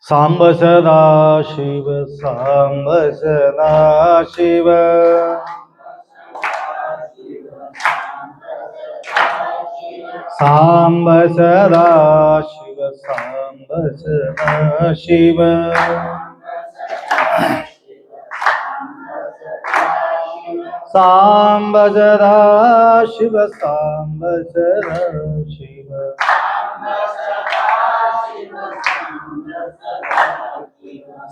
सांब सदा शिव सांब सदा शिव सांब सदा शिव सांब सदा शिव सांब सदा शिव सांब सदा शिव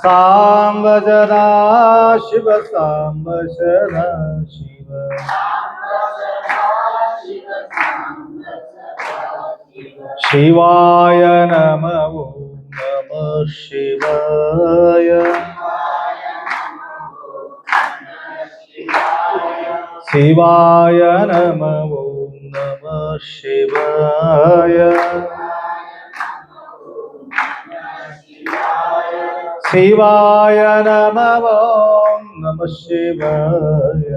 सांब सदा शिव सांब सदा शिव शिवाय नमः नमः शिवाय शिवाय नमः नमः शिवाय शिवाय नमः नमः शिवाय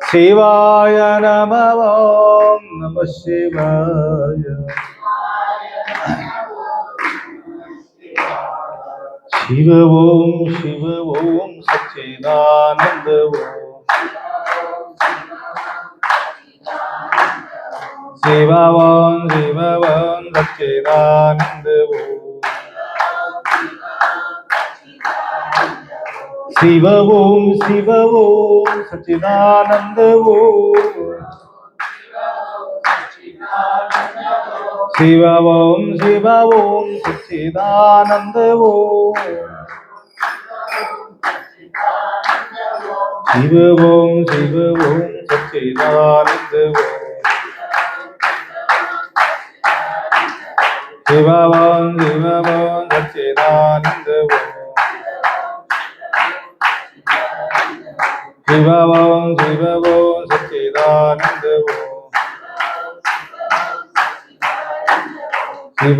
शिवाय नमः नमः शिवाय शिव ओम सच्चिदानंद ओम शिव ओम सच्चिदानंद ओम शिव ओम सच्चिदानंद ओम शिव ओम सच्चिदानंद ओम शिव ओम सच्चिदानंद ओम शिव ओम सच्चिदानंद ओम शिव ओम सच्चिदानंद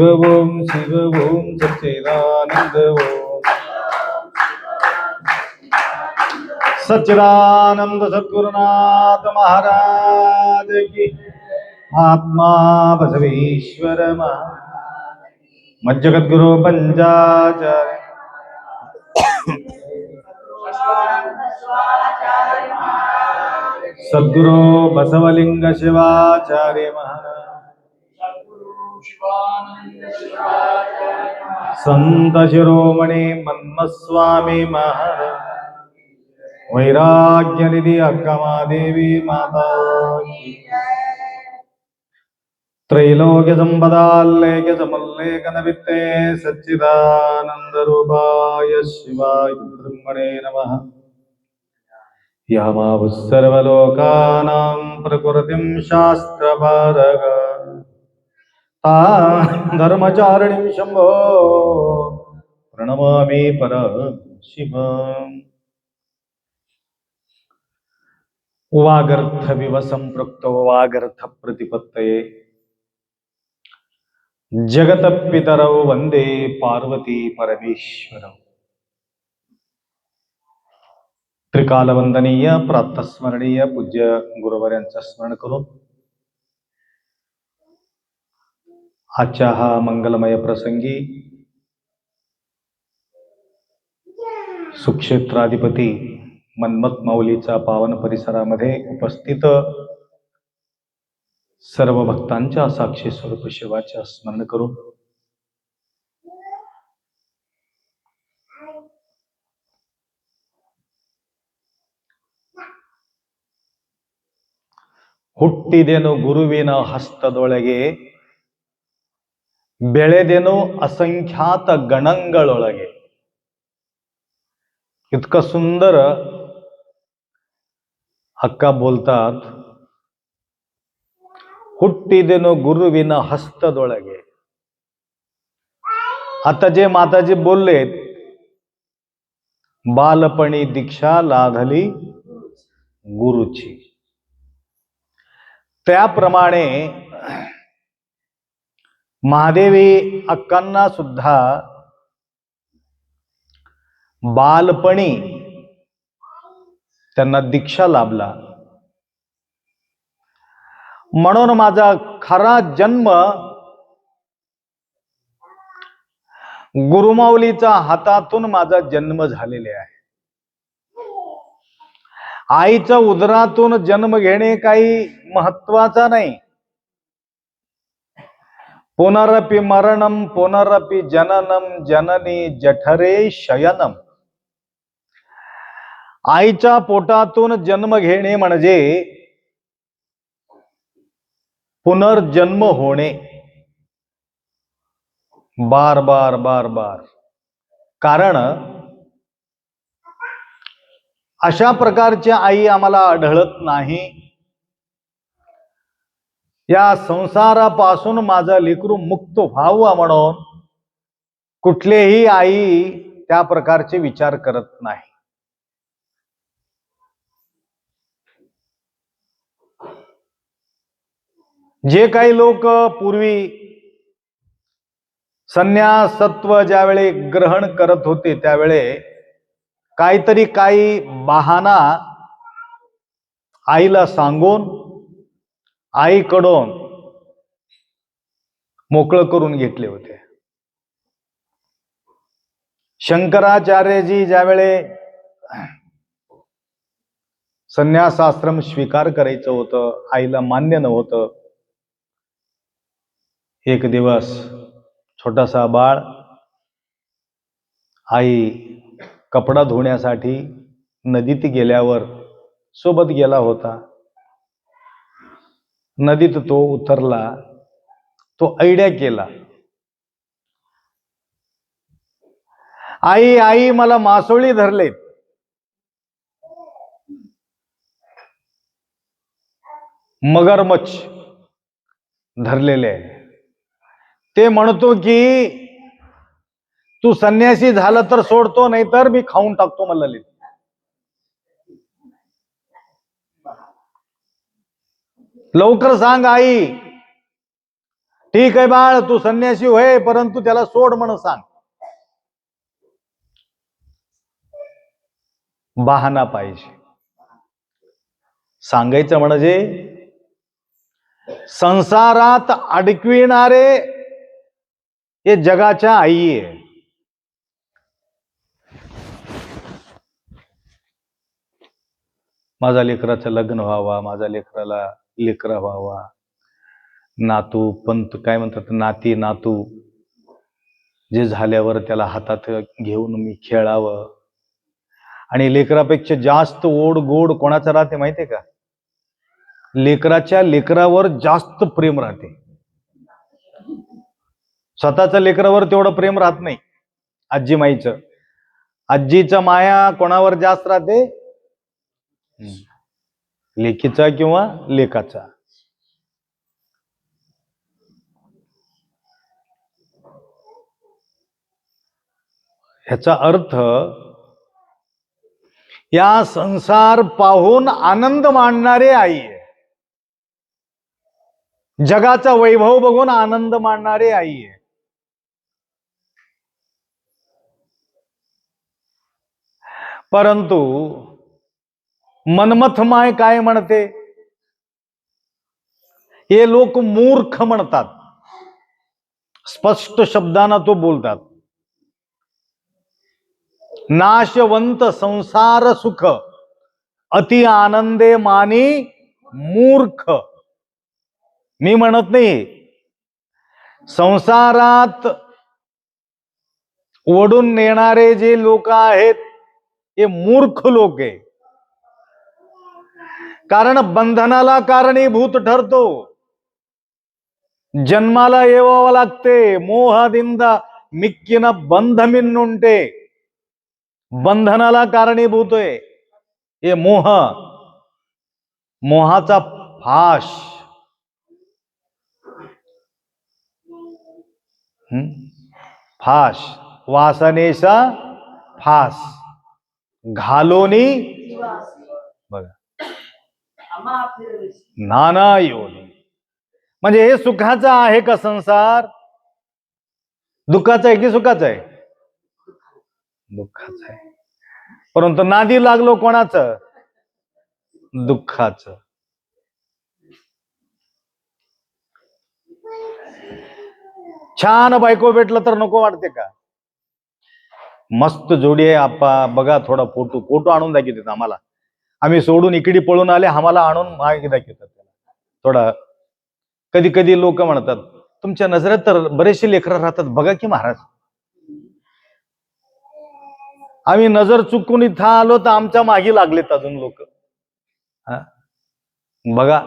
ओम शिव ओम सच्चिदानंद ओम सच्चिदानंद सद्गुरुनाथ महाराज की आत्मा बसवेश्वर मज्जगद्गुरु पंचाचार्य सद्गुरु बसवलिंग शिवाचार्य महाराज संत शिरोमणी मन्मस्वामी महाराज वैराग्य निधि अक्कमादेवी माता त्रैलोक्य संपदाल्लेख्य समल्लेखन वित्ते सच्चिदानंद रूपाय शिवाय ब्रह्मणे नमः यामावुः सर्वलोकानां प्रकृतिं शास्त्रपारग तां धर्मचारिणीं शम्भो प्रणमामि परशिवम् वागर्थ विवसंपृक्तो वागर्थ प्रतिपत्तये जगत पितरौ वंदे पार्वती परमेश्वरौ त्रिकालवंदनीय प्रातस्मरणीय पूज्य गुरुवर्यांचं स्मरण करून आजच्या हा मंगलमय प्रसंगी सुक्षेत्राधिपती मन्मथ माऊलीचा पावन परिसरामध्ये उपस्थित सर्व भक्तांच्या साक्षी स्वरूप शिवाचे स्मरण करून ಹುಟ್ಟಿದೆನು ಗುರುವಿನ ಹಸ್ತದೊಳಗೆ ಬೆಳೆದೆನು असंख्यात गणंಗಳೊಳಗೆ इतकं सुंदर अक्का बोलतात ಹುಟ್ಟಿದೆನು गुरुविನ हस्तदೊಳಗೆ आता जे माताजी बोललेत बालपणी दीक्षा लाधली गुरुची त्याप्रमाणे महादेवी अक्कांना सुद्धा बालपणी त्यांना दीक्षा लाभला म्हणून माझा खरा जन्म गुरुमाऊलीच्या हातातून माझा जन्म झालेले आहे. आईच्या उदरातून जन्म घेणे काही महत्वाचा नाही. पुनरपि मरणम पुनरपि जननम जननी जठरे शयनम. आईच्या पोटातून जन्म घेणे म्हणजे पुनर्जन्म होणे. बार बार बार बार. कारण अशा प्रकारची आई आम्हाला आढळत नाही. या संसारापासून माझा लेकरू मुक्त व्हावा म्हणून कुठलेही आई त्या प्रकारचे विचार करत नाही. जे काही लोक पूर्वी संन्यासत्व ज्यावेळी ग्रहण करत होते त्यावेळे काहीतरी काही बहाणा आईला सांगून आईकडून मोकळं करून घेतले होते. शंकराचार्यजी ज्यावेळे संन्यासाश्रम स्वीकार करायचं होतं, आईला मान्य नव्हतं. एक दिवस छोटासा बाळ आई कपडा धुण्यासाठी नदीत गेल्यावर सोबत गेला होता. नदीत तो उतरला, तो ऐड्या केला, आई आई मला मासोळी धरलेत. मगरमच्छ धरलेले आहे. ते म्हणतो की तू संन्यासी झाला तर सोडतो, नाही तर मी खाऊन टाकतो मला. लवकर सांग आई. ठीक आहे बाळ, तू संन्यासी होय, परंतु त्याला सोड म्हणून सांग. बहाणा पाहिजे. सांगायचं म्हणजे संसारात अडकविणारे हे जगाच्या आई आहे. माझ्या लेकराचं लग्न व्हावा, माझ्या लेकराला लेकरा व्हावा, नातू पंत काय म्हणतात, नाती नातू जे झाल्यावर त्याला हातात घेऊन मी खेळावं. आणि लेकरापेक्षा जास्त ओढ गोड कोणाचं राहते माहितीये का? लेकराच्या लेकरावर जास्त प्रेम राहते. स्वतःच्या लेकरावर तेवढं प्रेम राहत नाही आजी माईचं. आजीचा माया कोणावर जास्त राहते? लेकीचा किंवा लेकाचा. ह्याचा अर्थ या संसार पाहून आनंद मानणारे आई आहे. जगाचा वैभव बघून आनंद मानणारे आई आहे. परंतु मनमथ माय काय म्हणते? हे लोक मूर्ख म्हणतात. स्पष्ट शब्दांना तो बोलतात, नाशवंत संसार सुख अति आनंदे मानी मूर्ख. मी म्हणत नाही. संसारात ओढून नेणारे जे लोक आहेत हे मूर्ख लोक आहे. कारण बंधनाला कारणीभूत ठरतो. जन्माला येवावं लागते. मोहदिंद मिक्किन बंध मिन्नुंटे. बंधनाला कारणीभूत आहे हे मोह. मोहाचा फाश. फाश वासनेचा फास घालोनी बघा नाना योनी. म्हणजे हे सुखाचा आहे का संसार? दुःखाचा आहे की सुखाचा आहे? दुःखाचा आहे. परंतु नादी लागलो कोणाचं? दुःखाचं. छान बायको भेटलं तर नको वाटते का? मस्त जोडी आहे आप्पा, बघा थोडा फोटो फोटो आणून दाखवतात आम्हाला. आम्ही सोडून इकडे पळून आले, आम्हाला आणून मागे दाखवतात. थोडा कधी कधी लोक म्हणतात, तुमच्या नजरेत तर बरेचसे लेकरं राहतात, बघा की महाराज. आम्ही नजर चुकून इथं आलो तर आमच्या मागे लागलेत अजून लोक. बघा,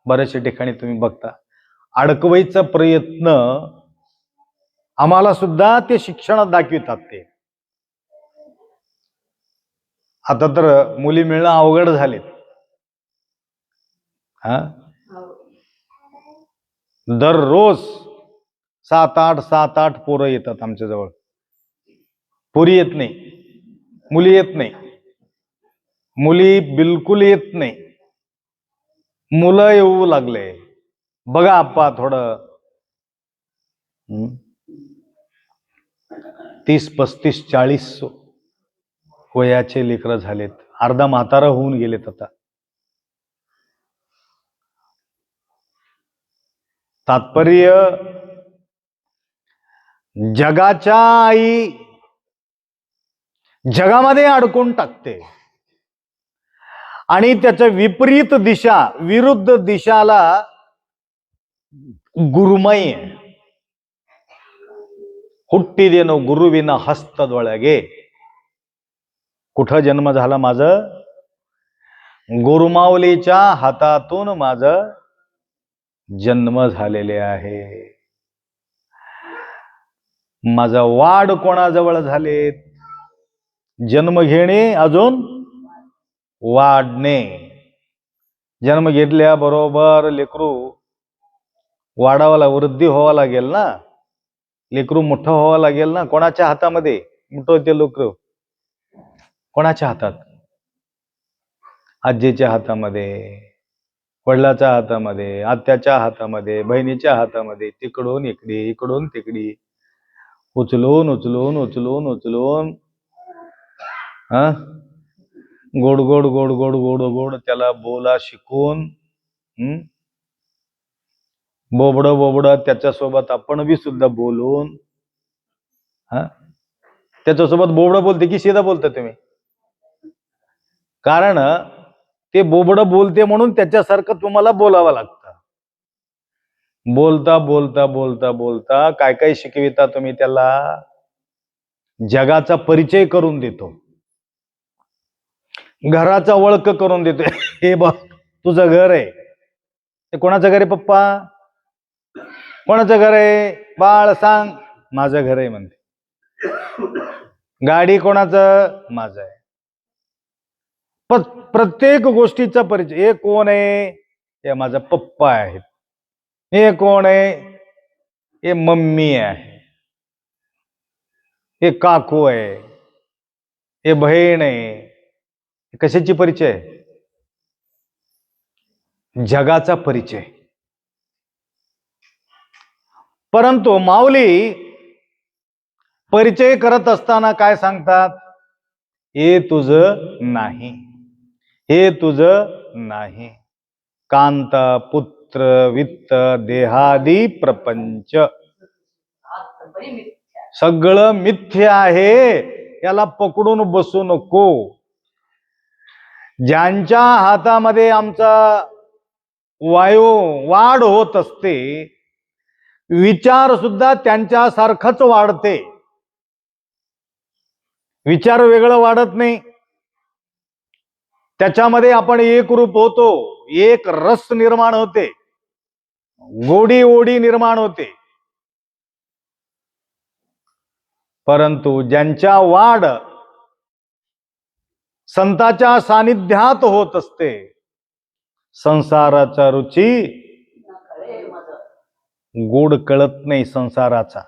बऱ्याचशा ठिकाणी तुम्ही बघता अडकवायचा प्रयत्न, आम्हाला सुद्धा ते शिक्षणात दाखवितात ते. आता तर मुली मिळणं अवघड झालेत. दररोज 7-8 पोरं येतात आमच्या जवळ. पोरी येत नाही, मुली येत नाही, मुली बिलकुल येत नाही, मुलं येऊ लागले. बघा आप्पा थोडं 30-35-40 वयाचे लेकरं झालेत, अर्धा म्हातारा होऊन गेलेत. आता तात्पर्य, जगाच्या आई जगामध्ये अडकून टाकते आणि त्याच्या विपरीत दिशा, विरुद्ध दिशाला गुरुमय. हुट्टिदेनो गुरुविना हस्तदೊಳಗೆ. कुठं जन्म झाला माझं? गुरुमाऊलीच्या हातातून माझं जन्म झालेले आहे. माझा वाढ कोणाजवळ झालेत? जन्म घेणे अजून वाढणे. जन्म घेतल्याबरोबर लेकरू वाढावाला, वृद्धी व्हावा लागेल ना, लेकरू मोठं व्हावं लागेल ना. कोणाच्या हातामध्ये मोठं होते लेकरू? कोणाच्या हातात? आजीच्या हातामध्ये, वडिलाच्या हातामध्ये, आत्याच्या हातामध्ये, बहिणीच्या हातामध्ये, तिकडून इकडे, इकडून तिकडे, उचलून उचलून उचलून उचलून गोड गोड गोड गोड गोड गोड त्याला बोला शिकून, बोबड बोबड त्याच्यासोबत आपण बी सुद्धा बोलून. त्याच्यासोबत बोबड बोलते की सीधा बोलता तुम्ही? कारण ते बोबड बोलते म्हणून त्याच्यासारखं तुम्हाला बोलावं लागतं. बोलता बोलता बोलता बोलता काय काय शिकविता तुम्ही त्याला? जगाचा परिचय करून देतो, घराचा ओळख करून देतो. हे बघ तुझं घर आहे. ते कोणाचं घर आहे पप्पा? कोणाचं घर आहे बाळ? सांग. माझं घर आहे म्हणते. गाडी कोणाचं? माझं आहे. पण प्रत्येक गोष्टीचा परिचय. हे कोण आहे? हे माझा पप्पा आहेत. हे कोण आहे? हे मम्मी आहे. हे काकू आहे, हे बहीण आहे. कशाची परिचय? जगाचा परिचय. परंतु माऊली परिचय करत असताना काय सांगतात? हे तुझं नाही, हे तुझं नाही. कांता पुत्र वित्त देहादी प्रपंच सगळं मिथ्य आहे. याला पकडून बसू नको. ज्यांच्या हातामध्ये आमचा वाढ होत असते, विचार सुद्धा त्यांच्यासारखंच वाढते. विचार वेगळं वाढत नाही. त्याच्यामध्ये आपण एक रूप होतो, एक रस निर्माण होते, गोडी ओढी निर्माण होते. परंतु ज्यांच्या वाढ संतांच्या सानिध्यात होत असते, संसाराचा रुची गोड कळत नाही संसाराचा.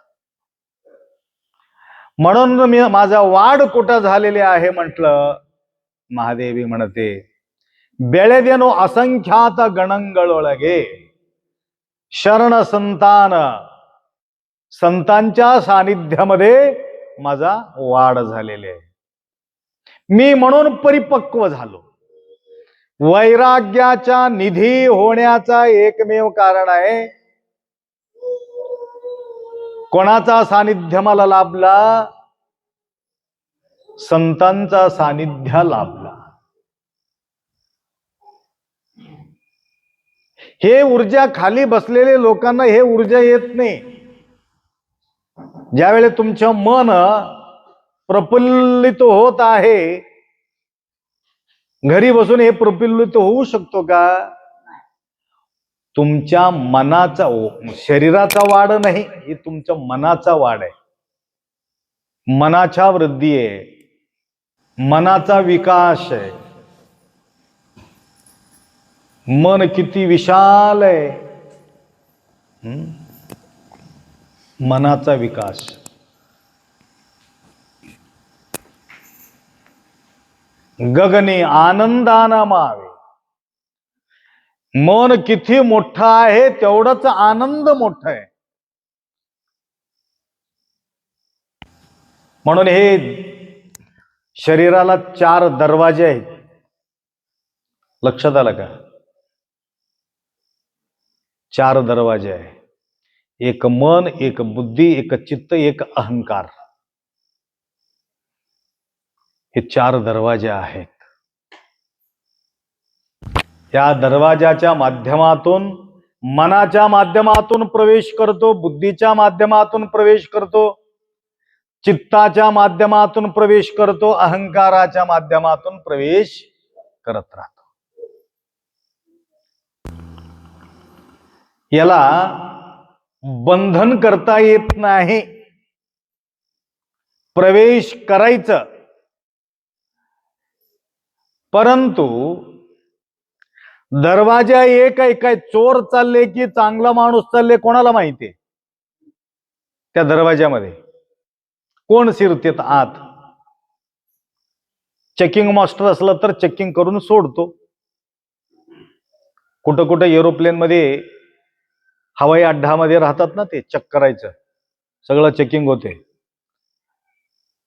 म्हणून मी माझा वाढ कुठं झालेले आहे म्हटलं. महादेवी म्हणते, बेಳೆದೇನು असंख्यात गणंगळೊಳಗೆ शरण संतान. संतांच्या सानिध्यामध्ये माझा वाढ झालेले आहे. मी म्हणून परिपक्व झालो. वैराग्याचा निधी होण्याचा एकमेव कारण आहे कोणाचा सानिध्य मला लाभला? संतांचा सानिध्य लाभला. हे ऊर्जा खाली बसलेले लोकांना हे ऊर्जा येत नाही. ज्यावेळेस तुमचं मन प्रफुल्लित होत आहे, घरी बसून हे प्रफुल्लित होऊ शकतो का? तुमच्या मनाचा, शरीराचा वाढ नाही, ही तुमच्या मनाचा वाढ आहे. मनाच्या वृद्धी आहे, मनाचा विकास आहे. मन किती विशाल आहे. मनाचा विकास. गगनी आनंदाना मावे. मन किती मोठं आहे तेवढंच आनंद मोठा आहे. म्हणून हे शरीराला 4 दरवाजे आहेत. लक्षात आलं का? 4 दरवाजे आहे. एक मन, एक बुद्धी, एक चित्त, एक अहंकार. हे 4 दरवाजे आहेत. त्या दरवाजाच्या माध्यमातून, मनाच्या माध्यमातून प्रवेश करतो, बुद्धीच्या माध्यमातून प्रवेश करतो, चित्ताच्या माध्यमातून प्रवेश करतो, अहंकाराच्या माध्यमातून प्रवेश करत राहतो. याला बंधन करता येत नाही. प्रवेश करायचं, परंतु दरवाजा एक आहे. काय चोर चालले की चांगला माणूस चालले कोणाला माहितीये? त्या दरवाजामध्ये कोण शिरतेत आत? चेकिंग मास्टर असलं तर चेकिंग करून सोडतो. कुठं कुठं एरोप्लेन मध्ये, हवाई अड्डामध्ये राहतात ना, ते चेक करायचं, सगळं चेकिंग होते.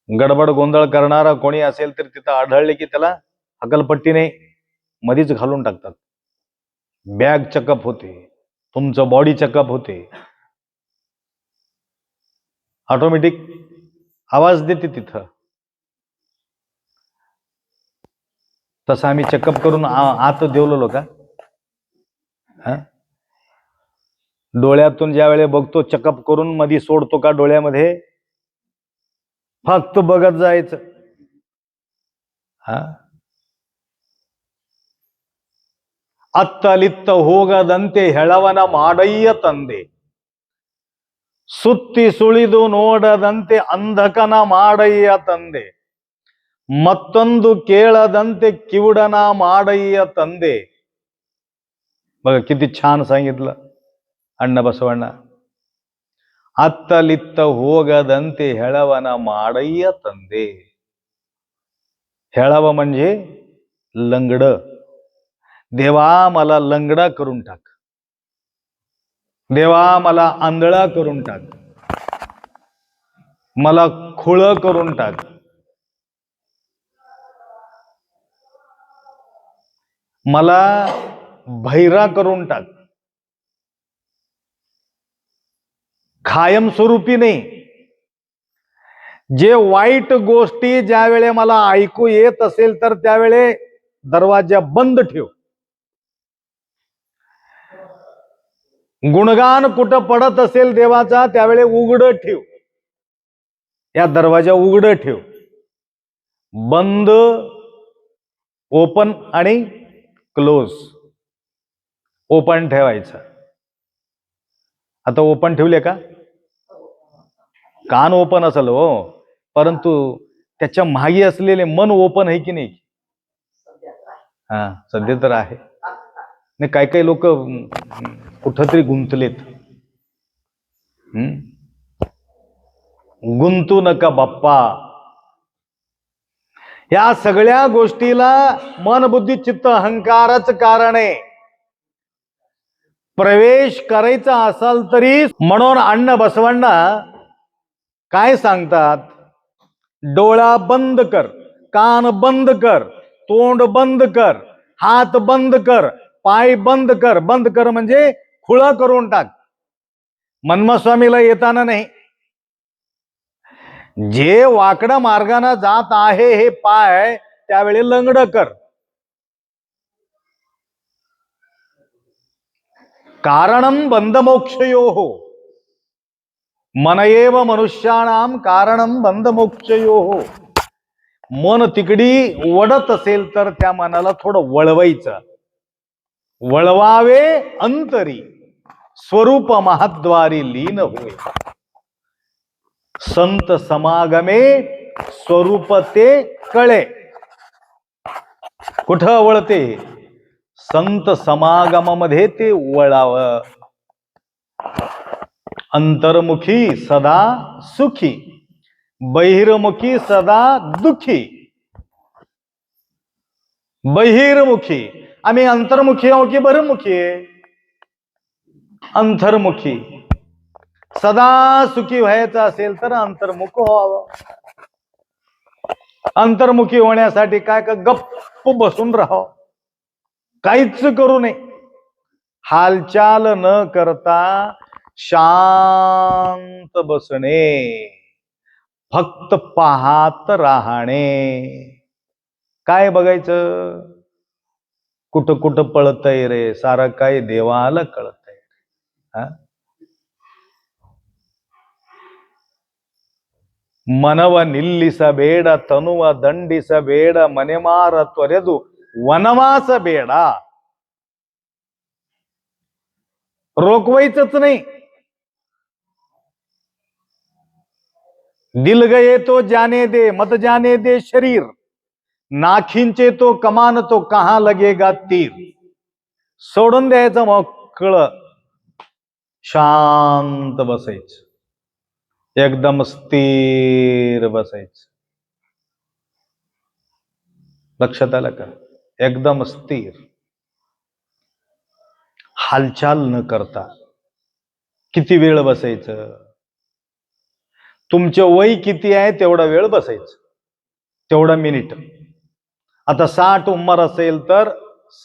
गडबड गोंधळ करणारा कोणी असेल तर तिथं आढळले की त्याला हकलपट्टीने मधीच घालून टाकतात. बॅग चेकअप होते, तुमचं बॉडी चेकअप होते, ऑटोमॅटिक आवाज देते तिथं. तसं आम्ही चेकअप करून आत देवलेलो का? डोळ्यातून ज्या वेळेला बघतो, चेकअप करून मध्ये सोडतो का डोळ्यामध्ये? फक्त बघत जायचं. ಅತ್ತಲಿತ್ತ ಹೋಗದಂತೆ ಹೆಳವನ ಮಾಡಯ್ಯ ತಂದೆ, ಸುತ್ತಿ ಸುಳಿದು ನೋಡದಂತೆ ಅಂಧಕನ ಮಾಡಯ್ಯ ತಂದೆ, ಮತ್ತೊಂದು ಕೇಳದಂತೆ ಕಿವುಡನ ಮಾಡಯ್ಯ ತಂದೆ. बघा किती छान सांगितलं अण्णा बसवಣ್ಣ. ಅತ್ತಲಿತ್ತ ಹೋಗದಂತೆ ಹೆಳವನ ಮಾಡಯ್ಯ ತಂದೆ. हेळावं म्हणजे लंगड. देवा मला लंगडा करून टाक, देवा मला आंधळा करून टाक, मला खुळ करून टाक, मला बहिरा करून टाक. कायमस्वरूपी नाही. जे वाईट गोष्टी ज्या वेळे मला ऐकू येत असेल तर त्यावेळे दरवाजा बंद ठेव. गुणगान कुठं पडत असेल देवाचा त्यावेळे उघड ठेव. या दरवाजा उघड ठेव. बंद, ओपन आणि क्लोज. ओपन ठेवायचं. आता ओपन ठेवले का? कान ओपन असेल हो, परंतु त्याच्या मागे असलेले मन ओपन आहे की नाही? सध्या तर आहे. नाही, काही काही लोक कुठंतरी गुंतलेत. गुंतू नका बाप्पा. या सगळ्या गोष्टीला मन, बुद्धी, चित्त, अहंकारच कारण आहे. प्रवेश करायचा असाल तरी. म्हणून अण्णा बसवण्णा काय सांगतात? डोळा बंद कर, कान बंद कर, तोंड बंद कर, हात बंद कर, पाय बंद कर. बंद कर म्हणजे खुळा करून टाक. मन्मस्वामीला येताना नाही, जे वाकड्या मार्गाने जात आहे हे पाय त्यावेळी लंगड कर. कारणम बंधमोक्षयोः. मन एव मनुष्याणाम कारणम बंधमोक्षयोः. मन तिकडी वडत असेल तर त्या मनाला थोडं वळवायचं. वळवावे अंतरी स्वरूप महाद्वारी लीन होय. संत समागमे स्वरूप ते कळे. कुठं वळते? संत समागमामध्ये ते वळावं. अंतर्मुखी सदा सुखी, बहिर्मुखी सदा दुखी. बहिर्मुखी आम्ही अंतर्मुखी आहो की बहिर्मुखी आहे? अंतर्मुखी. सदा सुखी व्हायचं असेल तर अंतर्मुख व्हावं. अंतर्मुखी होण्यासाठी काय का गप्प बसून राहावं, काहीच करू नये. हालचाल न करता शांत बसणे, फक्त पाहत राहणे. काय बघायचं? कुठं कुठं पळतय रे, सारं काय देवाला कळतय. मनव निल्लिस ಬೇಡ ತನುವ ದಂಡಿಸ ಬೇಡ ಮನೆಮಾರ ತೊರೆದು वनवास बेडा. रोखवायचंच नाही. दिल गए तो जाने दे, मत जाने दे शरीर. ना खिंचे तो कमान, तो कहां लगेगा तीर. सोडून द्यायचं मोकळ, शांत बसायचं, एकदम स्थिर बसायचं. लक्षात आलं का? एकदम स्थिर, हालचाल न करता. किती वेळ बसायचं? तुमचं वय किती आहे तेवढा वेळ बसायचं, तेवढा मिनिट. आता 60 उंमर असेल तर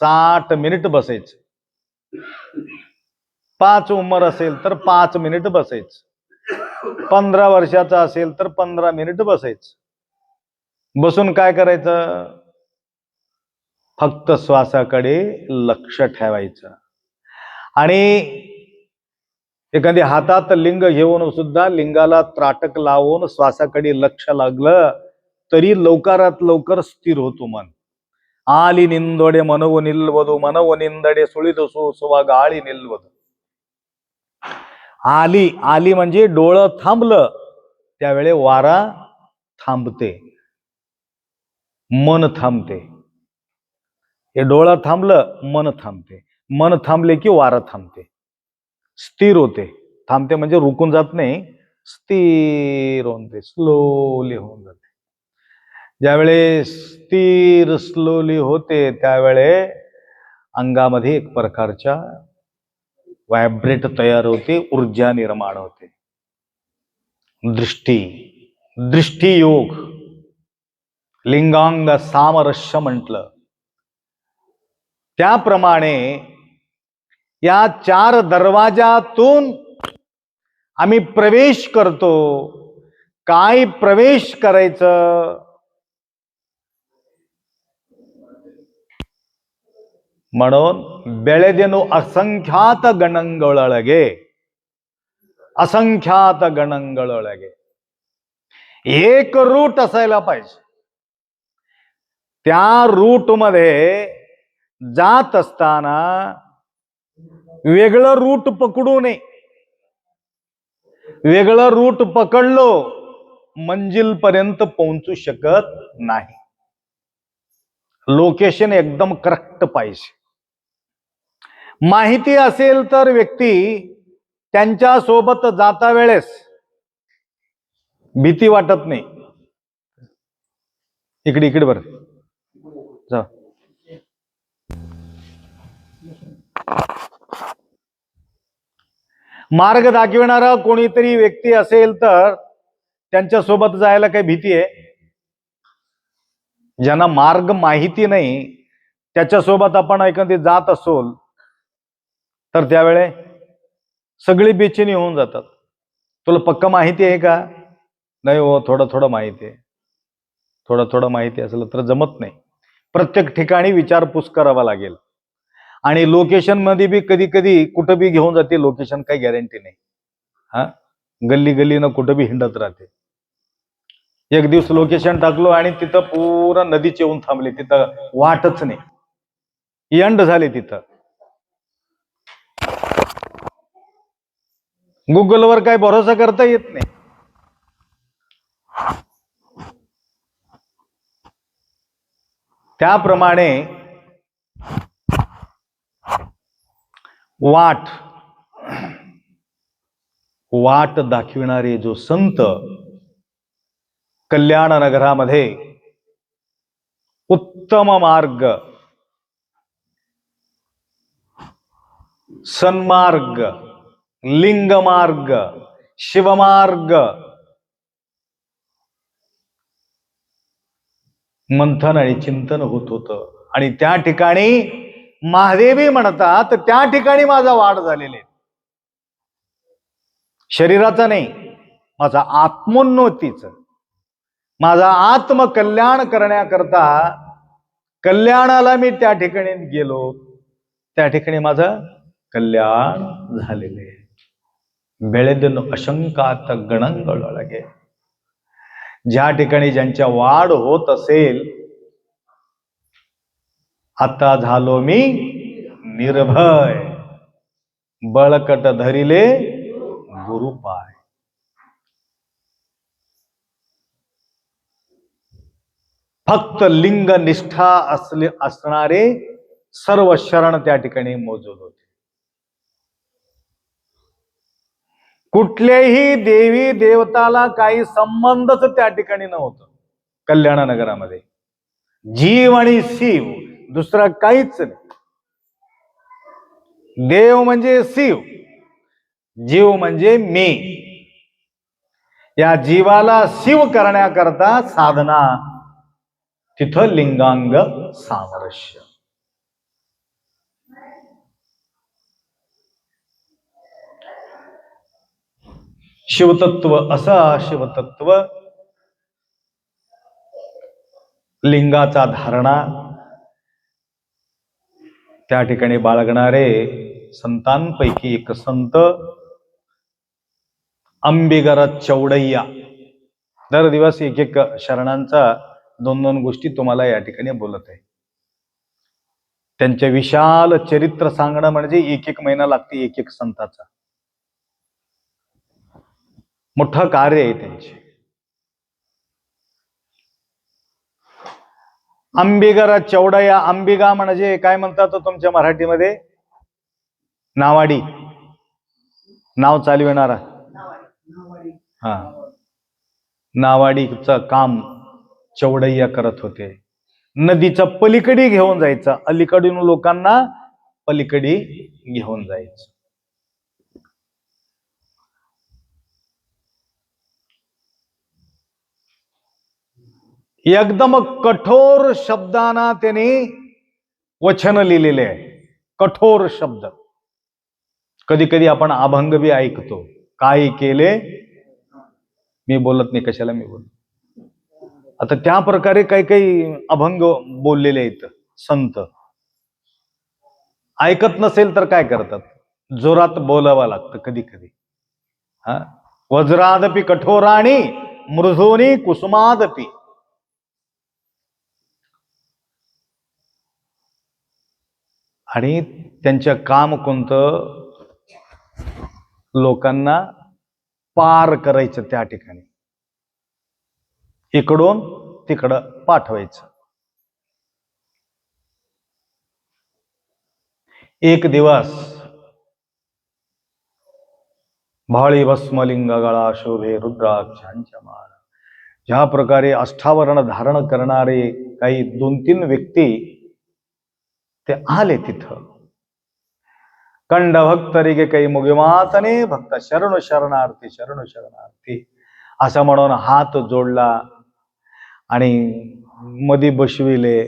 60 मिनिट बसायचं. 5 उंमर असेल तर 5 मिनिट बसायचं. 15 वर्षाचा असेल तर 15 मिनिट बसायचं. बसून काय करायचं? फक्त श्वासाकडे लक्ष ठेवायचं. आणि एखादी हातात लिंग घेऊन सुद्धा लिंगाला त्राटक लावून श्वासाकडे लक्ष लागलं तरी लवकरात लवकर स्थिर होतो मन. आली निंदोडे मनव निल्वदु, मनव निंदडे सुळीत सुवा गाळी निल्वदु. आली आली म्हणजे डोळं थांबलं त्यावेळे वारा थांबते, मन थांबते. हे डोळं थांबलं मन थांबते, मन थांबले की वारा थांबते, स्थिर होते. थांबते म्हणजे रुकून जात नाही, स्थिर होते, स्लोली होऊन जाते. ज्यावेळे स्थिर स्लोली होते त्यावेळे अंगामध्ये एक प्रकारच्या व्हायब्रेट तयार होते, ऊर्जा निर्माण होते. दृष्टी योग, लिंगांग सामरस्य म्हटलं. त्याप्रमाणे या 4 दरवाजातून आम्ही प्रवेश करतो. काय प्रवेश करायचं? म्हणून बेಳೆದೆನು असंख्यात गणंಗಳೊಳಗೆ, असंख्यात गणंಗಳೊಳಗೆ एक रूट असायला पाहिजे. त्या रूट मध्ये जात असताना वेगळं रूट पकडू नये. वेगळं रूट पकडलो मंजिल पर्यंत पोहोचू शकत नाही. लोकेशन एकदम करेक्ट पाहिजे. माहिती असेल तर व्यक्ती त्यांच्या सोबत जाता वेळेस भीती वाटत नाही. इकडे इकडे बरं जा. मार्ग दाखविणारा कोणीतरी व्यक्ती असेल तर त्यांच्या सोबत जायला काही भीती आहे? ज्यांना मार्ग माहिती नाही त्याच्यासोबत आपण एखादी जात असोल तर त्यावेळे सगळी बेचैनी होऊन जातात. तुला पक्का माहिती आहे का? नाही हो, थोडं थोडं माहिती आहे. थोडं थोडं माहिती असलं तर जमत नाही. प्रत्येक ठिकाणी विचारपूस करावा लागेल. आणि लोकेशन मध्ये बी कधी कधी कुठं बी घेऊन जाते लोकेशन, काही गॅरंटी नाही. हा, गल्ली गल्लीनं कुठं बी हिंडत राहते. एक दिवस लोकेशन टाकलो आणि तिथं पूर्ण नदीचे येऊन थांबले, तिथं वाटच नाही, एंड झाले तिथं. गुगलवर काय भरोसा करता येत नाही. त्याप्रमाणे वाट दाखविणारे जो संत कल्याण नगरामध्ये उत्तम मार्ग, सन्मार्ग, लिंगमार्ग, शिवमार्ग मंथन आणि चिंतन होत होतं. आणि त्या ठिकाणी महादेवी म्हणतात, त्या ठिकाणी माझा वाढ झालेले, शरीराचा नाही, माझा आत्मोन्नतीच, माझा आत्मकल्याण करण्याकरता कल्याणाला मी त्या ठिकाणी गेलो, त्या ठिकाणी माझं कल्याण झालेले. बेळेदन अशंकात गणंगळगे, ज्या ठिकाणी ज्यांच्या वाढ होत असेल, आता झालो मी निर्भय, बळकट धरिले गुरुपाय. फक्त लिंग निष्ठा असणारे सर्व शरण त्या ठिकाणी मोजूद होते. कुठल्याही देवी देवताला काही संबंधच त्या ठिकाणी नव्हतं कल्याण नगरामध्ये. जीव आणि शिव, दुसरा काहीच नाही. देव म्हणजे शिव, जीव म्हणजे मी. या जीवाला शिव करण्याकरता साधना, तिथं लिंगांग सामरस्य. शिवतत्व, असा शिवतत्व, लिंगाचा धारणा त्या ठिकाणी बाळगणारे संतांपैकी एक संत अंबिगर चौडय्या. दर दिवस एक एक शरणांचा 2-2 गोष्टी तुम्हाला या ठिकाणी बोलत आहे. त्यांचे विशाल चरित्र सांगणं म्हणजे 1-1 महिना लागते, एक संताचा मोठं कार्य आहे त्यांचे. अंबिगर चौडया, अंबिगा म्हणजे काय म्हणतात तुमच्या मराठीमध्ये? नावाडी, नाव चालविणारा. हा, नावाडीचं काम चौडय्या करत होते. नदीच्या पलीकडे घेऊन जायचं, अलीकडून लोकांना पलीकडे घेऊन जायचं. एकदम कठोर शब्दांना त्याने वचन लिहिलेले आहे, कठोर शब्द. कधी कधी आपण अभंग बी ऐकतो, काय केले, मी बोलत नाही, कशाला मी बोलतो. आता त्या प्रकारे काही काही अभंग बोललेले आहेत संत. ऐकत नसेल तर काय करतात, जोरात बोलावं लागतं कधी कधी. हा, वज्रादपि कठोराणी मृदूनी कुसुमादपि. आणि त्यांचं काम कोणतं? लोकांना पार करायचं, त्या ठिकाणी इकडून तिकडं पाठवायचं. एक दिवस भाळी भस्मलिंग गळा शोभे रुद्राक्षांच्या माळ, ज्या प्रकारे अष्टावरण धारण करणारे काही 2-3 व्यक्ती ते आले तिथं. कंड भक्तरिगे काही मुगिमातने भक्त शरणु शरणार्थी, शरणु शरणार्थी असं म्हणून हात जोडला आणि मधी बसविले.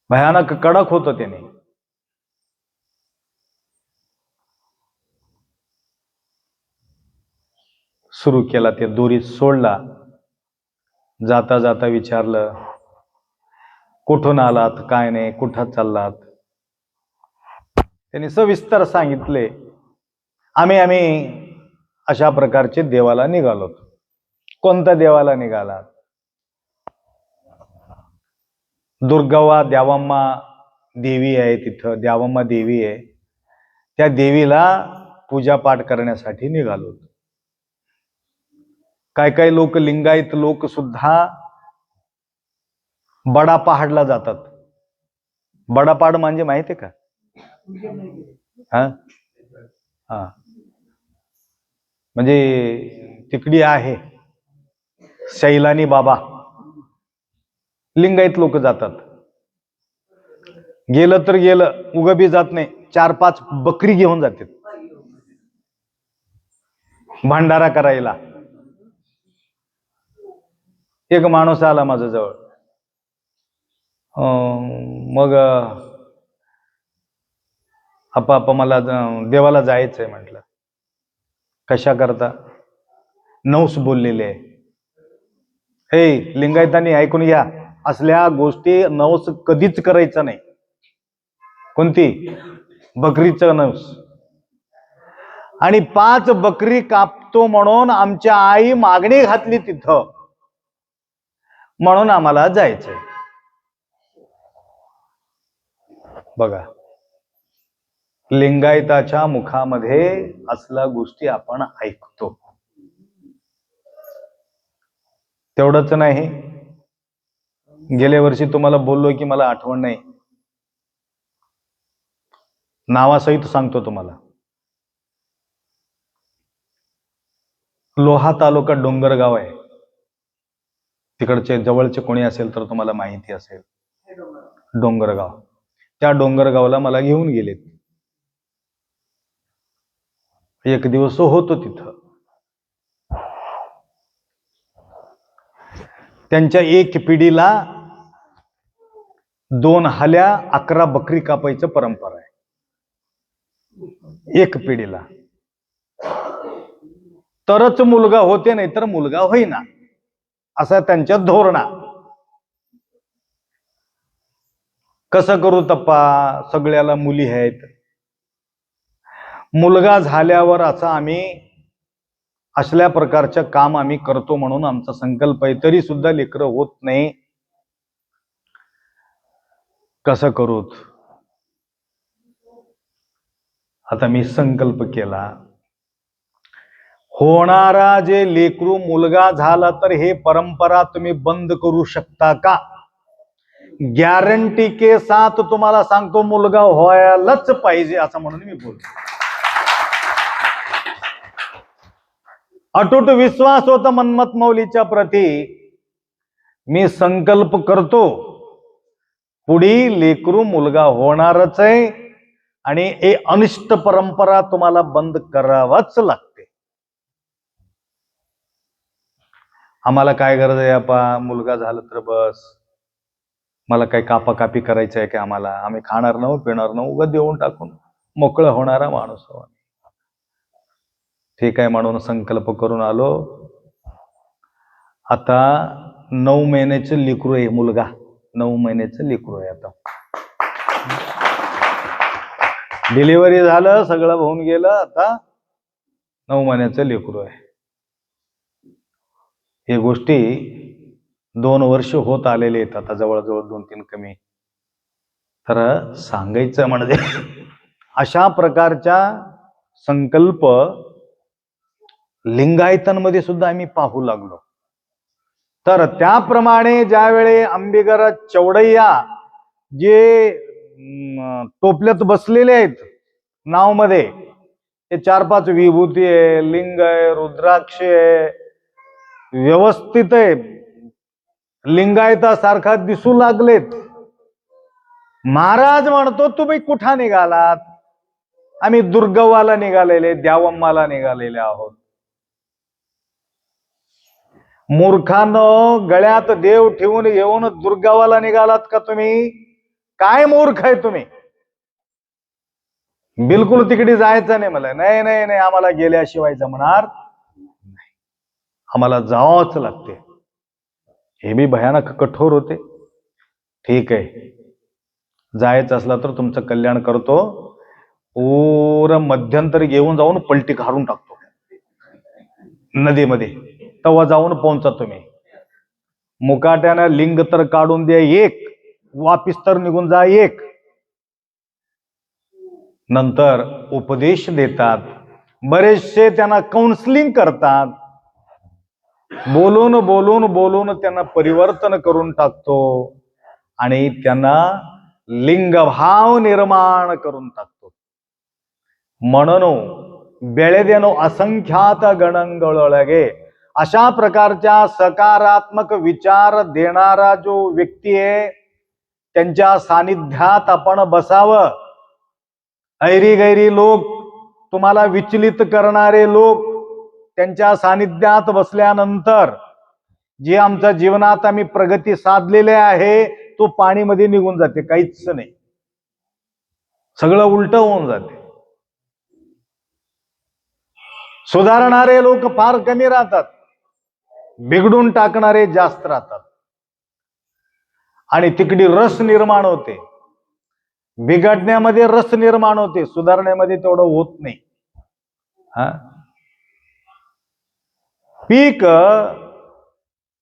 भयानक कडक होतं त्याने. सुरू केला, त्या दोरीत सोडला. जाता जाता विचारलं, कुठून आलात, काय नाही, कुठं चाललात? त्यांनी सविस्तर सांगितले, आम्ही अशा प्रकारचे देवाला निघालो. कोणत्या देवाला निघालात? दुर्गव्वा द्यावम्मा देवी आहे, तिथं द्यावम्मा देवी आहे, त्या देवीला पूजापाठ करण्यासाठी निघालो. काय काय लोक, लिंगायत लोक सुद्धा बडापहाडला जातात. बडापाड म्हणजे माहिती आहे का? हा, म्हणजे तिकडी आहे शैलानी बाबा, लिंगायत लोक जातात. गेलं तर गेलं, उग बी जात नाही, 4-5 बकरी घेऊन जातात भांडारा करायला. एक माणूस आला माझ्या जवळ, मग आपा मला देवाला जायचंय म्हटलं. कशा करता? नवस बोललेले आहे. हे लिंगायतांनी ऐकून घ्या, असल्या गोष्टी नवस कधीच करायचं नाही. कोणती? बकरीचं नवस. आणि 5 बकरी कापतो म्हणून आमच्या आई मागणी घातली तिथं, म्हणून आम्हाला जायचंय. बघा, लिंगायताच्या मुखामध्ये असल्या गोष्टी आपण ऐकतो. तेवढंच नाही, गेल्या वर्षी तुम्हाला बोललो की मला आठवण नाही, नावासहित सांगतो तुम्हाला. लोहा तालुका डोंगरगाव आहे, तिकडचे जवळचे कोणी असेल तर तुम्हाला माहिती असेल, डोंगरगाव. त्या डोंगरगावला मला घेऊन गेलेत. एक दिवस होतो तिथं. त्यांच्या एक पिढीला 2 हाल्या 11 बकरी कापायचं परंपरा आहे, एक पिढीला. तरच मुलगा होते, नाही तर मुलगा होईना, असं त्यांच्या धोरणा. कसं करू तप्पा, सगळ्याला मुली आहेत, मुलगा झाल्यावर असं आम्ही असल्या प्रकारचं काम आम्ही करतो म्हणून आमचा संकल्प आहे, तरी सुद्धा लेकरं होत नाही. कसं करूत? आता मी संकल्प केला, होणारा जे लेकरू मुलगा झाला तर हे परंपरा तुम्ही बंद करू शकता का? गॅरंटी के साथ तुम्हाला सांगतो, मुलगा व्हायलाच पाहिजे, असं म्हणून मी बोलतो. अटूट विश्वास होता मन्मथ मौलीच्या प्रती. मी संकल्प करतो, पुढी लेकरू मुलगा होणारच आहे आणि हे अनिष्ट परंपरा तुम्हाला बंद करावाच लागते. आम्हाला काय गरज आहे आपा, मुलगा झाला तर बस, मला काही कापाकापी करायचं आहे की आम्हाला? आम्ही खाणार नव्हतो, पिणार नव्हतो, उगा देऊन टाकून मोकळं होणारा माणूस हो. ठीक आहे म्हणून संकल्प करून आलो. आता 9 महिन्याचं लेकरू आहे, मुलगा 9 महिन्याचं लेकरू आहे. आता डिलिव्हरी झालं, सगळं होऊन गेलं, आता 9 महिन्याचं लेकरू आहे. हे गोष्टी 2 वर्ष होत आलेले आहेत, आता जवळजवळ 2-3 कमी. तर सांगायचं म्हणजे अशा प्रकारचा संकल्प लिंगायतांमध्ये सुद्धा आम्ही पाहू लागलो. तर त्याप्रमाणे ज्यावेळी अंबिगर चौडय्या जे टोपल्यात बसलेले आहेत नाव मध्ये, ते 4-5 विभूती आहे, लिंग आहे, रुद्राक्ष आहे, व्यवस्थित आहे, लिंगायतासारखा दिसू लागलेत. महाराज म्हणतो, तुम्ही कुठं निघालात? आम्ही दुर्गव्वाला निघालेले, द्यावम्माला निघालेले आहोत. मूर्खानं, गळ्यात देव ठेवून येऊन दुर्गव्वाला निघालात का तुम्ही? काय मूर्ख आहे तुम्ही? बिलकुल तिकडे जायचं नाही. मला नाही नाही नाही, आम्हाला गेल्याशिवाय जमणार नाही. आम्हाला जावंच लागते. हे बी भयानक कठोर होते. ठीक आहे, जायचं असलं तर तुमचं कल्याण करतो, पूर्ण मध्यंतरी घेऊन जाऊन पलटी काढून टाकतो नदीमध्ये, तेव्हा जाऊन पोहोचा तुम्ही. मुकाट्यानं लिंग तर काढून द्या एक, वापिस तर निघून जा एक. नंतर उपदेश देतात, बरेचसे त्यांना काउन्सिलिंग करतात, बोलून बोलून बोलून त्यांना परिवर्तन करून टाकतो आणि त्यांना लिंगभाव निर्माण करून टाकतो. म्हणून बेळेदेनो असंख्यात गणंगळगे, अशा प्रकारच्या सकारात्मक विचार देणारा जो व्यक्ती आहे त्यांच्या सानिध्यात आपण बसावं. ऐरी गैरी लोक, तुम्हाला विचलित करणारे लोक, त्यांच्या सानिध्यात बसल्यानंतर जे आमच्या जीवनात आम्ही प्रगती साधलेले आहे तो पाणीमध्ये निघून जाते, काहीच नाही, सगळं उलट होऊन जाते. सुधारणारे लोक फार कमी राहतात, बिघडून टाकणारे जास्त राहतात. आणि तिकडी रस निर्माण होते, बिघडण्यामध्ये रस निर्माण होते, सुधारण्यामध्ये तेवढं होत नाही. पीक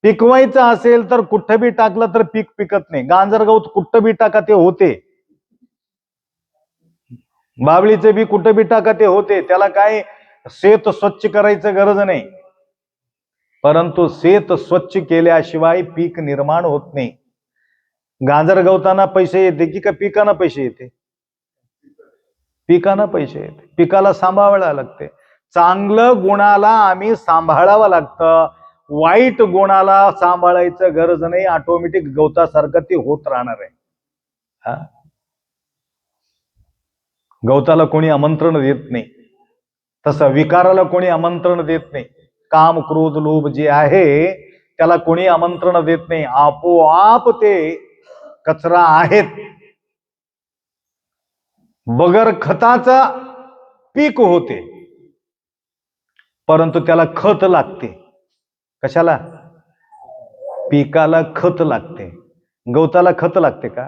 पिकवायचं असेल तर कुठं बी टाकलं तर पीक पिकत नाही. गांजर गवत कुठं बी टाका ते होते, बावळीचे बी कुठं बी टाका ते होते, त्याला काय शेत स्वच्छ करायचं गरज नाही. परंतु शेत स्वच्छ केल्याशिवाय पीक निर्माण होत नाही. गांजर गवताना पैसे येते की का पिकांना पैसे येते? पिकांना पैसे येते. पिकाला सांभाळायला लागते. चांगलं गुणाला आम्ही सांभाळावं लागतं, वाईट गुणाला सांभाळायचं गरज नाही, ऑटोमॅटिक गवतासारखं ते होत राहणार आहे. गवताला कोणी आमंत्रण देत नाही, तसं विकाराला कोणी आमंत्रण देत नाही. काम क्रोध लोभ जे आहे त्याला कोणी आमंत्रण देत नाही, आपोआप ते कचरा आहेत. बगर खताचा पीक होते, परंतु त्याला खत लागते. कशाला? पिकाला खत लागते. गवताला खत लागते का?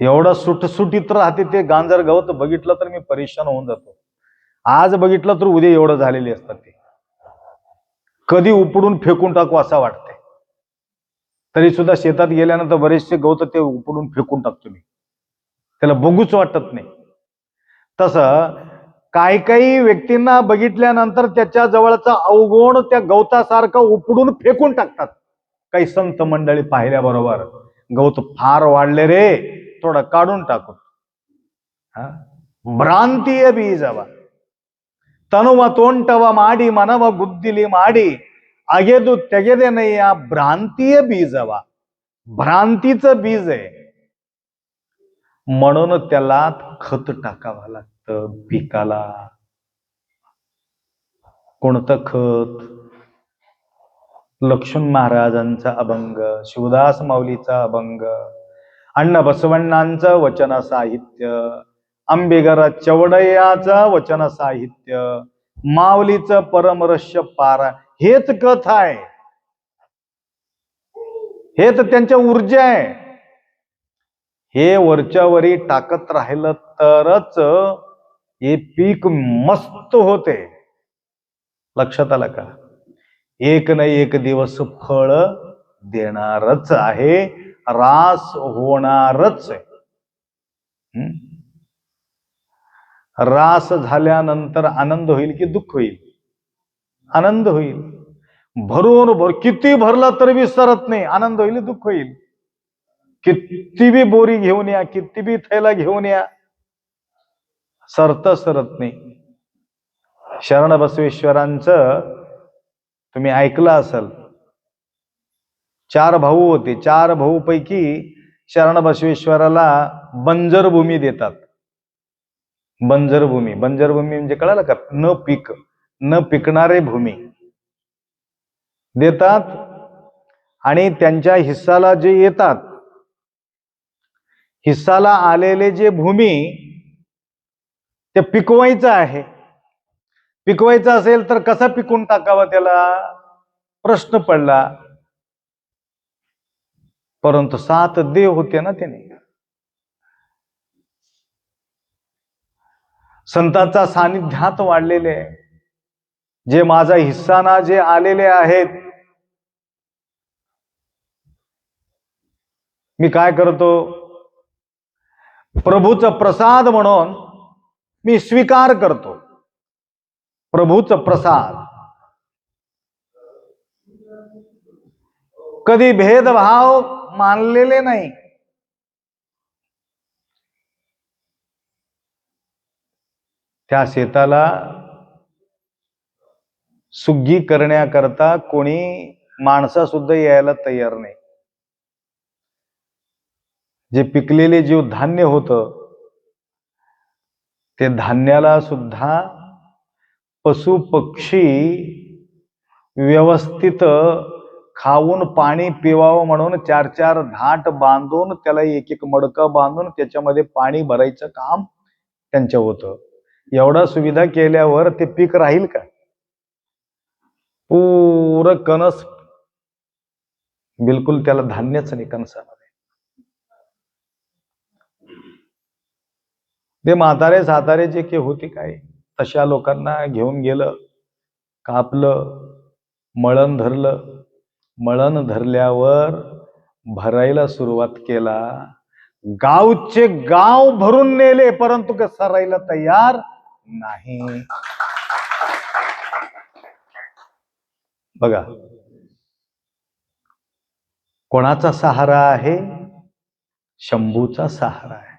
एवढं सुटसुटीत राहते ते गांजर गवत, बघितलं तर मी परेशान होऊन जातो. आज बघितलं तर उद्या एवढं झालेली असतात ते, कधी उपडून फेकून टाकू असं वाटते. तरी सुद्धा शेतात गेल्यानंतर बरेचसे गवत ते उपडून फेकून टाकतो मी, त्याला बघूच वाटत नाही. तसं काही काही व्यक्तींना बघितल्यानंतर त्याच्या जवळचा अवगुण त्या गवतासारखं उपडून फेकून टाकतात. काही संत मंडळी पाहिल्याबरोबर, गवत फार वाढले रे, थोडं काढून टाकू. भ्रांतीय बीजवा तनुव तोंटव माडी मनव गुद्दिली माडी अगेदू तेगेदे नाही, या भ्रांतीय बीजवा, भ्रांतीचं बीज आहे. म्हणून त्याला खत टाकावं लागतं पिकाला. कोणतं खत? लक्ष्मण महाराजांचा अभंग, शिवदास माऊलीचा अभंग, अण्णा बसवण्णांचं वचन साहित्य, आंबेगर चवडयाचं वचन साहित्य, माऊलीचं परमरस्य पारा, हेच कथ आहे, हेच त्यांच्या ऊर्जा आहे. हे वरच्यावरी टाकत राहिलं तरच हे पीक मस्त होते. लक्षात आलं का? एक ना एक दिवस फळ देणारच आहे, रास होणारच आहे. रास झाल्यानंतर आनंद होईल की दुःख होईल? आनंद होईल. भरून किती भरलं तरी बी सरत नाही, आनंद होईल दुःख होईल? किती बी बोरी घेऊन या, किती बी थैला घेऊन या, सरत नाही. शरण बसवेश्वरांचं तुम्ही ऐकलं असेल, 4 भाऊ होते. 4 भाऊ पैकी शरण बसवेश्वराला बंजर भूमी देतात. बंजर भूमी म्हणजे कळालं का? न पिकणारे भूमी देतात. आणि त्यांच्या हिस्साला जे येतात, हिस्साला आलेले जे भूमी ते पिकवायचं आहे, पिकवायचं असेल तर कसं पिकून टाकावं त्याला प्रश्न पडला. परंतु 7 देव होते ना त्याने. संतांचा सानिध्यात वाढलेले जे माझा हिस्सा ना जे आलेले आहेत, मी काय करतो, प्रभूचा प्रसाद म्हणून मी स्वीकार करतो. प्रभूचा प्रसाद. कधी भेदभाव मानलेले नाही. त्या शेताला सुग्गी करण्याकरता कोणी माणसा सुद्धा यायला तयार नाही. जे पिकलेले जे धान्य होतं ते धान्याला सुद्धा पशु पक्षी व्यवस्थित खाऊन पाणी पिवावं म्हणून 4-4 धाट बांधून त्याला एक मडकं बांधून त्याच्यामध्ये पाणी भरायचं काम त्यांच्या होतं. एवढा सुविधा केल्यावर ते पीक राहील का? पुरं कणस, बिलकुल त्याला धान्यच नाही कणसामध्ये. ते म्हातारे सातारे जे के होते काय, तशा लोकांना घेऊन गेलं, कापलं, मळण धरलं. मळण धरल्यावर भरायला सुरुवात केला. गावचे गाव भरून नेले, परंतु सरायला तयार नाही. बघा, कोणाचा सहारा आहे? शंभूचा सहारा आहे.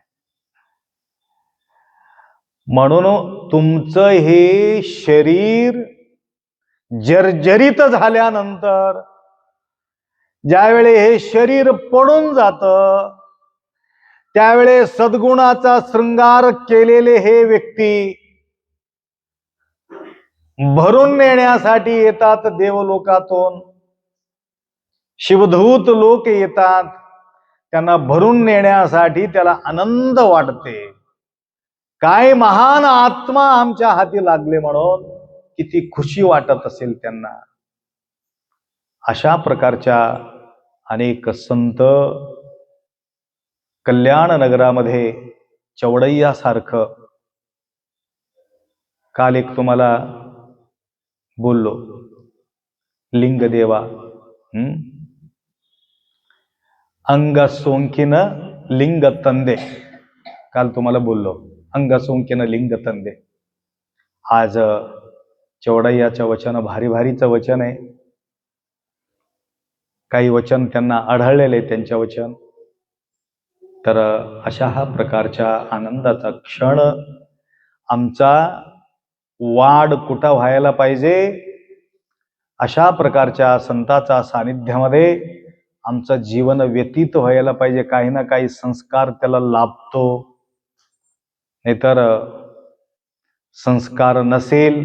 म्हणून तुमचं हे शरीर जर्जरित झाल्यानंतर ज्यावेळी हे शरीर पडून जातं, त्यावेळे सद्गुणाचा शृंगार केलेले हे व्यक्ती भरून नेण्यासाठी येतात देवलोकातून. शिवधूत लोक येतात, त्यांना भरून नेण्यासाठी त्याला आनंद वाटते. काय महान आत्मा आमच्या हाती लागले म्हणून किती खुशी वाटत असेल त्यांना. अशा प्रकारच्या अनेक संत कल्याण नगरामध्ये चौडय्यासारखं, काल एक तुम्हाला बोललो, लिंगदेवा, अंग सोंकिन लिंग तंदे, काल तुम्हाला बोललो अंग सोंकिन लिंग तंदे. आज चौडय्याचं वचन भारी भारीचं वचन आहे. काही वचन त्यांना आढळलेले त्यांच्या वचन. तर अशा हा प्रकारच्या आनंदाचा क्षण आमचा वाढ कुठं व्हायला पाहिजे, अशा प्रकारच्या संतांच्या सानिध्यामध्ये आमचं जीवन व्यतीत व्हायला पाहिजे. काही ना काही संस्कार त्याला लाभतो. नाहीतर संस्कार नसेल,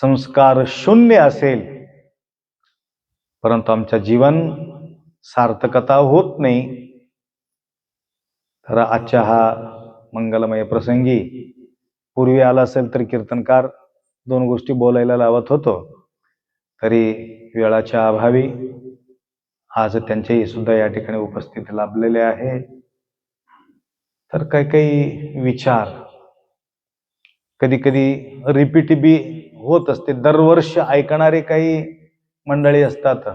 संस्कार शून्य असेल, परंतु आमचं जीवन सार्थकता होत नाही. तर आजच्या हा मंगलमय प्रसंगी पूर्वी आला असेल तर कीर्तनकार 2 गोष्टी बोलायला लावत होतो, तरी वेळाच्या अभावी आज त्यांचेही सुद्धा या ठिकाणी उपस्थिती लाभलेले आहे. तर काही विचार कधी कधी रिपीट बी होत असते. दरवर्षी ऐकणारे काही मंडळी असतात,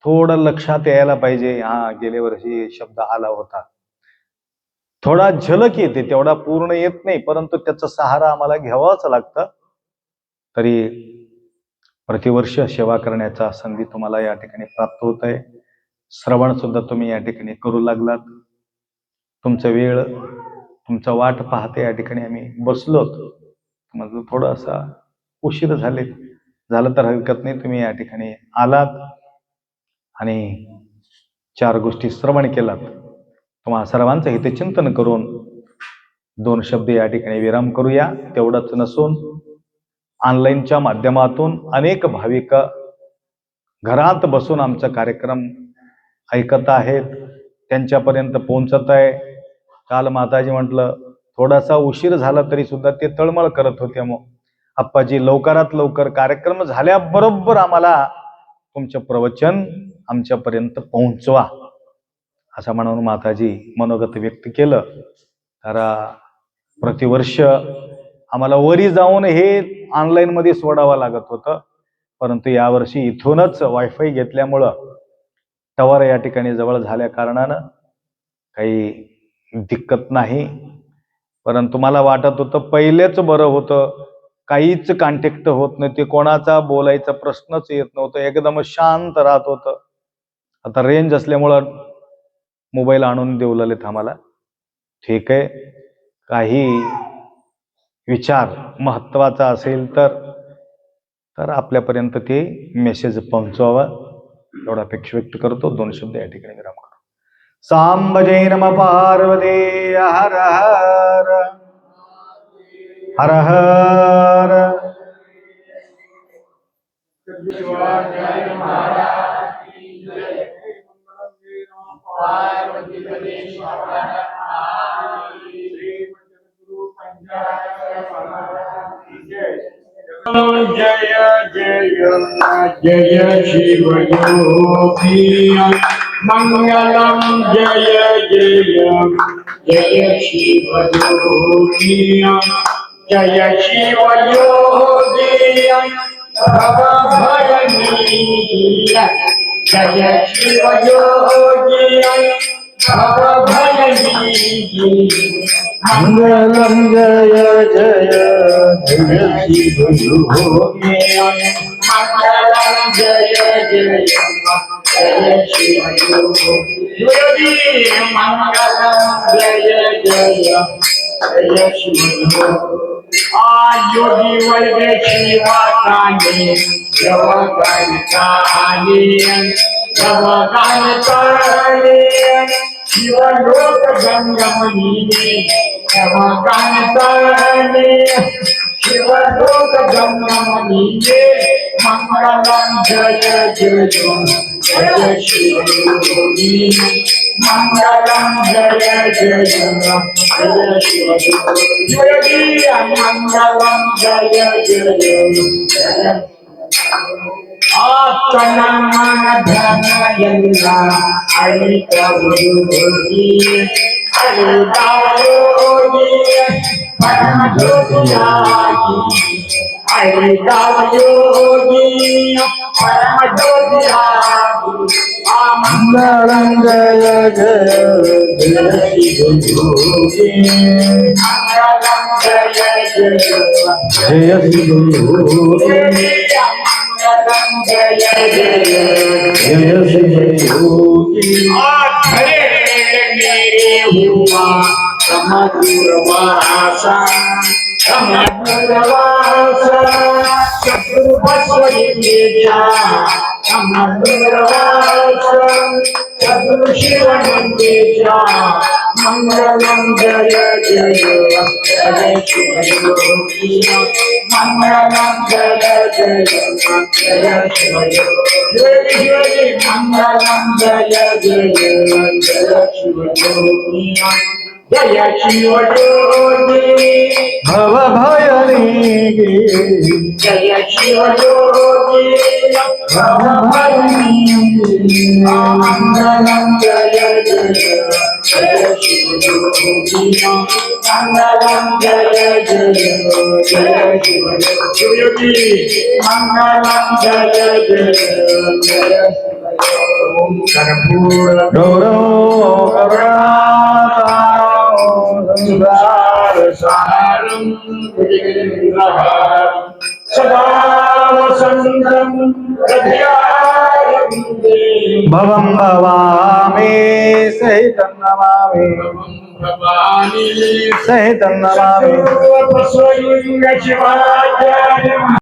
थोडं लक्षात यायला पाहिजे, हा गेल्या वर्षी शब्द आला होता. थोडा झलक येते, तेवढा पूर्ण येत नाही, परंतु त्याचा सहारा आम्हाला घ्यावाच लागतं. तरी प्रतिवर्ष सेवा करण्याचा संधी तुम्हाला या ठिकाणी प्राप्त होत आहे. श्रवण सुद्धा तुम्ही या ठिकाणी करू लागलात. तुमचा वेळ, तुमचा वाट पाहते या ठिकाणी आम्ही बसलोत. म्हणजे थोडासा उशीर झालं तर हरकत नाही, तुम्ही या ठिकाणी आलात आणि 4 गोष्टी श्रवण केलात. तुम्हा सर्वांचं हितचिंतन करून 2 शब्द या ठिकाणी विराम करूया. तेवढंच नसून ऑनलाईनच्या माध्यमातून अनेक भाविक घरात बसून आमचा कार्यक्रम ऐकत आहेत, त्यांच्यापर्यंत पोहोचत आहे. काल माताजी म्हटलं थोडासा उशीर झाला तरी सुद्धा ते तळमळ करत होते. मग आप्पाजी लवकरात लवकर कार्यक्रम झाल्याबरोबर आम्हाला तुमचं प्रवचन आमच्यापर्यंत पोहोचवा असं म्हणून माताजी मनोगत व्यक्त केलं. तर प्रतिवर्ष आम्हाला वरी जाऊन हे ऑनलाईन मध्ये सोडावं लागत होतं, परंतु यावर्षी इथूनच वायफाय घेतल्यामुळं टॉवर या ठिकाणी जवळ झाल्या कारणानं काही दिक्कत नाही. परंतु मला वाटत होतं पहिलेच बरं होतं, काहीच कॉन्टॅक्ट होत नाही, ते कोणाचा बोलायचा प्रश्नच येत नव्हतं, एकदम शांत राहत होतं. आता रेंज असल्यामुळं मोबाईल आणून देवलेत आम्हाला. ठीक आहे, काही विचार महत्वाचा असेल तर आपल्यापर्यंत ते मेसेज पोहोचवावा एवढा अपेक्षा व्यक्त करतो. 2 शब्द या ठिकाणी विराम करतो. सांब जय नम पार्वती हर हर हर हर. जय जय जय शिव योगी मंगलम जय जय शिव योगी जय शिव योगी भव भयनी जय शिव योगी भव भयनी मंगलम जय जय शिव योगी मंगलम जय जय शिव योगी मंगलम जय जय शिव योगी वैद्य शिवाकानी जवगान काली जवगान काली शिव लोक गंगमनी जवगान काली शिव लोक गंगमनी मंगलम जय जय शिव योगी मंगलम जय जय शिव योगी मंगलम जय जय आत्मना मन धन यंगा अलिका योगी अलिका योगी परम ज्योतिरागी अलिका योगी परम ज्योतिरागी मंगलम जय जय शिव योगी मंगलम जय जय शिव योगी जय जय शिव योगी मेरे हुआ समदुर्वासा समदुर्वासा चतुर्वस्वयेजा समदुर्वासा चतुर्शिवनंदेजा मंगलम जय जय जय शिव योगी मंगलम जय जय शिव योगी मंगलम जय जय शिव योगी जय शिव योगी भव भयनी जय शिव योगी भव भयनी मंगलम जय जय शिव योगी मंगलम जय जय शिव योगी मंगलम जय जय कर्पूर गौरव संसार सारं सदा वसन्तं हृदयारविन्दे भवं भवामि सहितं नमामि भवानी सहितं नमामि सर्वस्वलिङ्ग शिवाचार्य